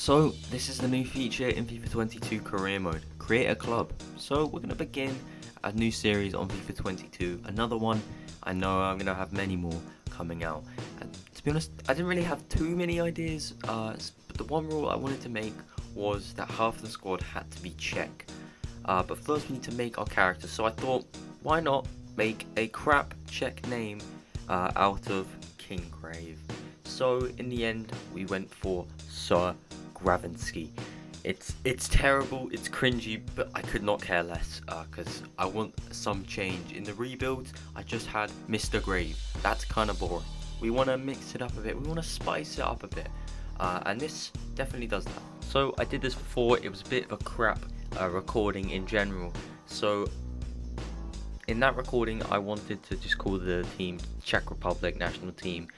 So this is the new feature in FIFA 22 career mode, create a club. So we're going to begin a new series on FIFA 22, another one. I know I'm going to have many more coming out, and to be honest I didn't really have too many ideas, but the one rule I wanted to make was that half the squad had to be Czech, but first we need to make our character. So I thought, why not make a crap Czech name out of Kinggrave. So in the end we went for Sir Gravinsky. It's terrible, it's cringy, but I could not care less because I want some change. In the rebuilds I just had Mr. Grave. That's kind of boring. We want to mix it up a bit, we want to spice it up a bit, and this definitely does that. So I did this before, it was a bit of a crap recording in general. So in that recording I wanted to just call the team Czech Republic national team,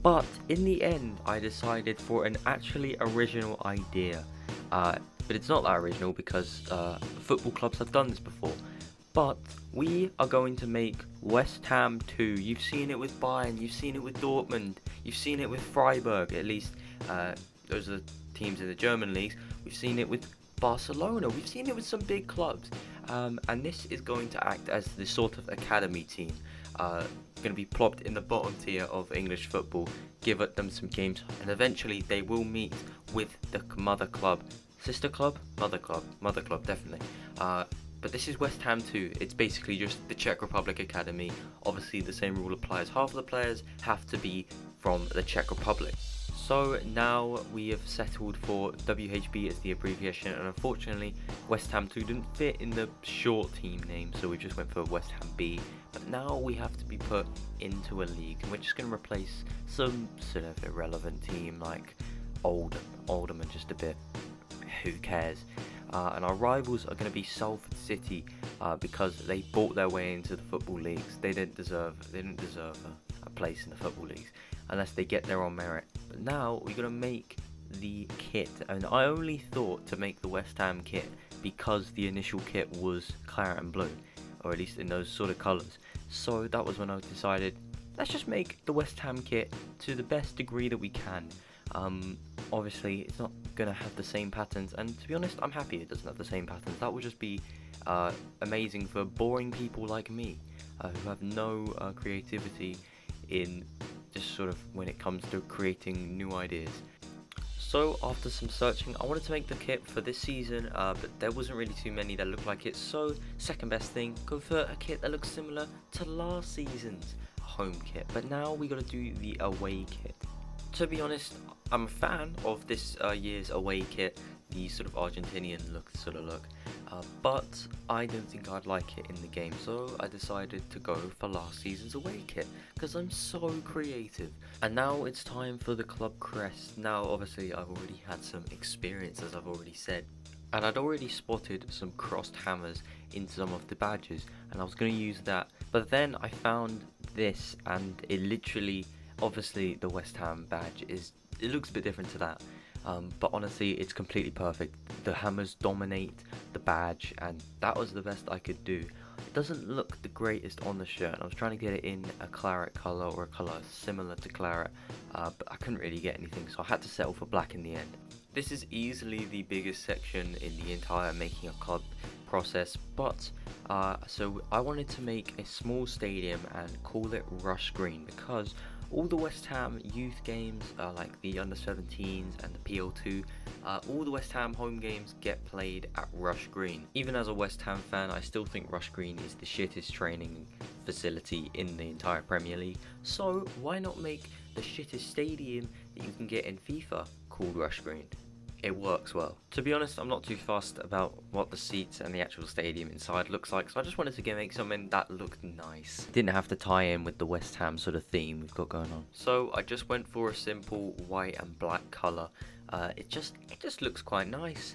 but in the end I decided for an actually original idea, but it's not that original because football clubs have done this before. But we are going to make West Ham 2. You've seen it with Bayern, you've seen it with Dortmund, you've seen it with Freiburg, at least those are teams in the German leagues. We've seen it with Barcelona, we've seen it with some big clubs, and this is going to act as the sort of academy team, going to be plopped in the bottom tier of English football, give them some games, and eventually they will meet with the mother club, sister club, mother club definitely. But this is West Ham 2, it's basically just the Czech Republic Academy. Obviously the same rule applies, half of the players have to be from the Czech Republic. So now we have settled for WHB as the abbreviation, and unfortunately West Ham 2 didn't fit in the short team name, so we just went for West Ham B. But now we have to be put into a league, and we're just going to replace some sort of irrelevant team like Oldham. Oldham are just a bit, who cares? And our rivals are going to be Salford City, because they bought their way into the football leagues. They didn't deserve a place in the football leagues unless they get there on merit. But now we're going to make the kit, and I only thought to make the West Ham kit because the initial kit was claret and blue, or at least in those sort of colours. So that was when I decided, let's just make the West Ham kit to the best degree that we can. Obviously it's not going to have the same patterns, and to be honest I'm happy it doesn't have the same patterns. That would just be amazing for boring people like me, who have no creativity in just sort of when it comes to creating new ideas. So after some searching I wanted to make the kit for this season, but there wasn't really too many that looked like it, so second best thing, go for a kit that looks similar to last season's home kit. But now we got to do the away kit. To be honest, I'm a fan of this year's away kit, the sort of Argentinian look, but I don't think I'd like it in the game, so I decided to go for last season's away kit because I'm so creative. And now it's time for the club crest. Now obviously I've already had some experience, as I've already said, and I'd already spotted some crossed hammers in some of the badges, and I was going to use that, but then I found this, and it literally, obviously the West Ham badge it looks a bit different to that, but honestly it's completely perfect. The hammers dominate the badge, and that was the best I could do. It doesn't look the greatest on the shirt, and I was trying to get it in a claret colour or a colour similar to claret, but I couldn't really get anything, so I had to settle for black in the end. This is easily the biggest section in the entire making a club process, but so I wanted to make a small stadium and call it Rush Green, because all the West Ham youth games, like the under-17s and the PL2, all the West Ham home games get played at Rush Green. Even as a West Ham fan, I still think Rush Green is the shittest training facility in the entire Premier League, so why not make the shittest stadium that you can get in FIFA called Rush Green? It works well. To be honest, I'm not too fussed about what the seats and the actual stadium inside looks like, so I just wanted to make something that looked nice. Didn't have to tie in with the West Ham sort of theme we've got going on. So I just went for a simple white and black colour. It just looks quite nice.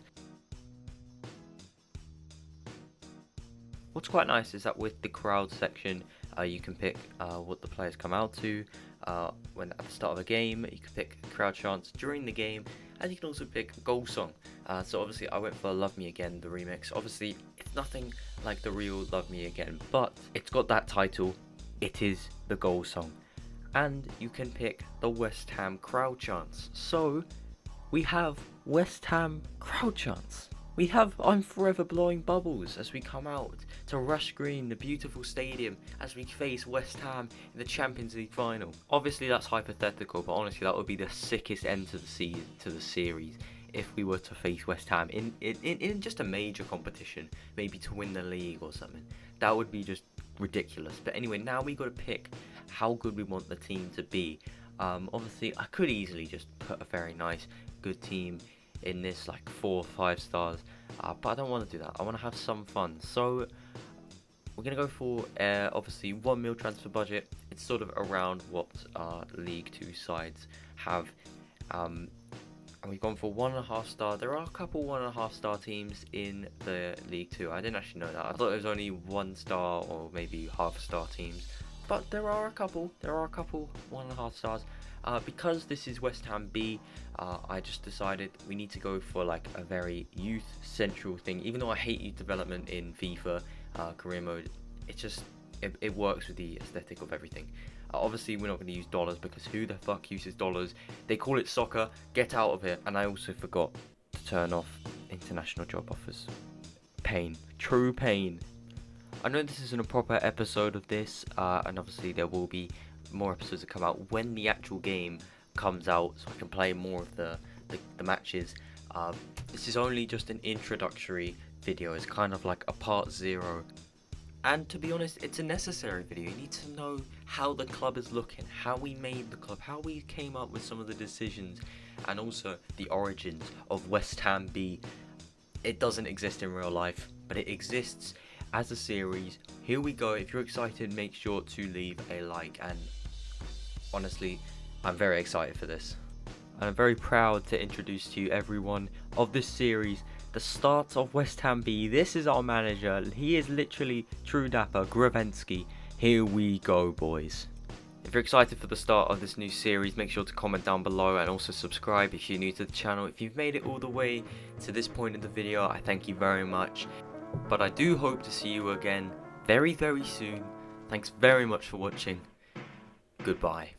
What's quite nice is that with the crowd section, you can pick what the players come out to. When at the start of a game, you can pick crowd chants during the game, and you can also pick goal song. So obviously I went for Love Me Again, the remix. Obviously it's nothing like the real Love Me Again, but it's got that title, it is the goal song. And you can pick the West Ham crowd chants. So We have West Ham crowd chants. We have I'm Forever Blowing Bubbles as we come out to Rush Green, the beautiful stadium, as we face West Ham in the Champions League final. Obviously that's hypothetical, but honestly that would be the sickest end to the season, to the series, if we were to face West Ham in just a major competition, maybe to win the league or something. That would be just ridiculous. But anyway, now we got to pick how good we want the team to be. Obviously I could easily just put a very nice, good team in this, like 4 or 5 stars, but I don't want to do that. I want to have some fun, so we're gonna go for obviously 1 mil transfer budget. It's sort of around what League 2 sides have, and we've gone for 1.5 star. There are a couple 1.5 star teams in the League 2. I didn't actually know that. I thought it was only 1 star or maybe half star teams, but there are a couple 1.5 stars. Because this is West Ham B, I just decided we need to go for like a very youth central thing. Even though I hate youth development in FIFA career mode, it works with the aesthetic of everything. Obviously we're not going to use dollars, because who the fuck uses dollars? They call it soccer, get out of it. And I also forgot to turn off international job offers. Pain, true pain. I know this isn't a proper episode of this, and obviously there will be more episodes that come out when the actual game comes out, so I can play more of the matches. This is only just an introductory video. It's kind of like a part 0, and to be honest, it's a necessary video. You need to know how the club is looking, how we made the club, how we came up with some of the decisions, and also the origins of West Ham B. It doesn't exist in real life, but it exists as a series. Here we go. If you're excited, make sure to leave a like, and honestly, I'm very excited for this. And I'm very proud to introduce to you everyone of this series, the start of West Ham B. This is our manager. He is literally true dapper, Gravensky. Here we go, boys. If you're excited for the start of this new series, make sure to comment down below, and also subscribe if you're new to the channel. If you've made it all the way to this point in the video, I thank you very much. But I do hope to see you again very, very soon. Thanks very much for watching. Goodbye.